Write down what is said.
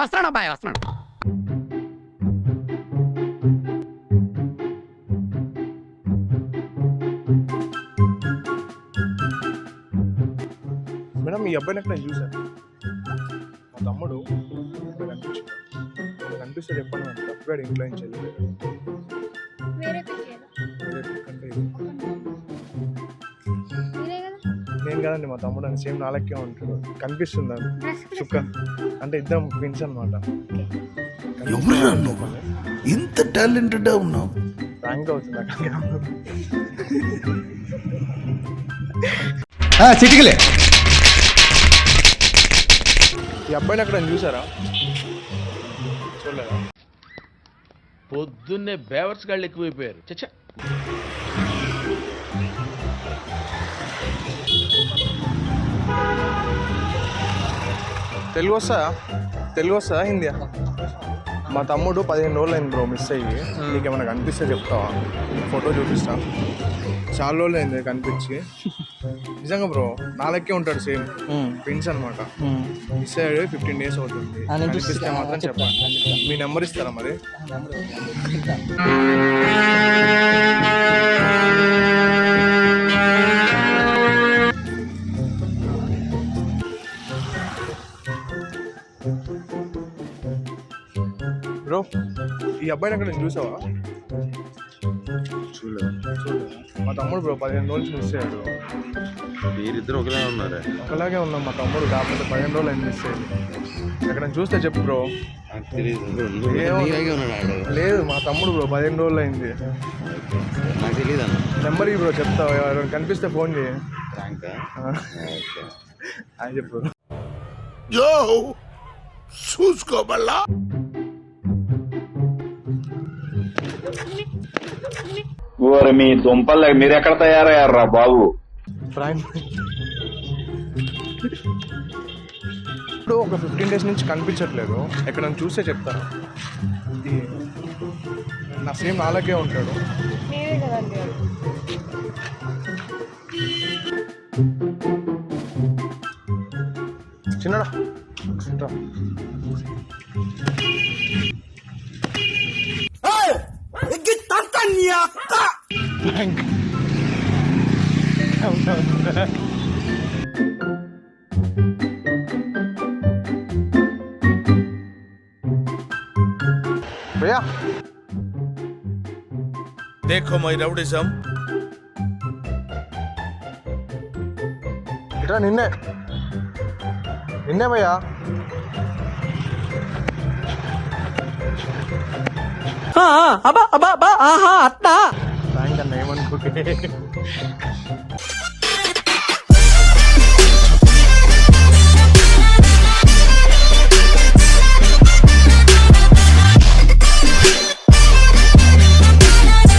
వస్తున్నాడు అబ్బాయి వస్తున్నాడు. మేడం ఈ అబ్బాయిని ఎక్కడ చూసాను, మా తమ్ముడు కనిపిస్తే చెప్పండి మేడం. తప్పుగాడు ఇంట్లో నుంచి నేను కదండి మా తమ్ముడు అని సేమ్ నాలకే ఉంటాడు. కనిపిస్తుందా చుక్క అంటే ఇద్దరం ట్విన్స్ అనమాట. ఇంత టాలెంటెడ్ ఉన్నావు. ర్యాంక్ అవుతుంది చిటికలే. ఈ అబ్బాయిని అక్కడ చూసారా? చూడలేదా? పొద్దున్నే బేవర్స్ గాళ్ళు ఎక్కువైపోయారు. చచ్చా తెలుగు వస్తుందా హిందీయా? మా తమ్ముడు 15 రోజులు అయింది బ్రో మిస్ అయ్యి. నీకేమైనా కనిపిస్తే చెప్తావా? ఫోటో చూపిస్తా. చాలా రోజులు అయింది కనిపించి. నిజంగా బ్రో నాలకే ఉంటాడు సేమ్ ట్విన్స్ అనమాట. మిస్ అయ్యాడు 15 days అవుతుంది. కనిపిస్తే మాత్రం చెప్పండి. మీ నెంబర్ ఇస్తారా మరి? బ్రో ఈ అబ్బాయిని అక్కడ చూసావా? చూడలేదు. మా తమ్ముడు బ్రో 15 రోజులు మిస్ అయ్యాడు. మీరిద్దరు ఒకలా ఉన్నారా? ఒకలాగే ఉన్నాం. మా తమ్ముడు కాకపోతే 15 రోజులు అయింది మిస్ అయ్యింది. ఎక్కడ చూస్తే చెప్పు బ్రో. లేదు మా తమ్ముడు బ్రో 15 రోజులు అయింది. నాకు తెలియదు అన్న. నెంబర్ బ్రో చెప్తా. ఎవరైనా కనిపిస్తే ఫోన్ చేయి. అని చెప్పు. చూసుకోబల్లా మీ దుంపలు మీరు ఎక్కడ తయారయ్యారా బాబు? ఇప్పుడు ఒక 15 days నుంచి కనిపించట్లేదు. ఎక్కడ చూస్తే చెప్తాను. నా సేమ్ నాలకే ఉంటాడు. చిన్నడా भैया देखो मई रउडिज्म. इतना निन्ने भैया అబ్బా అబ్బా అబ్బా ఆహా అత్తా థ్యాంక్ అన్న ఏమనుకోకే.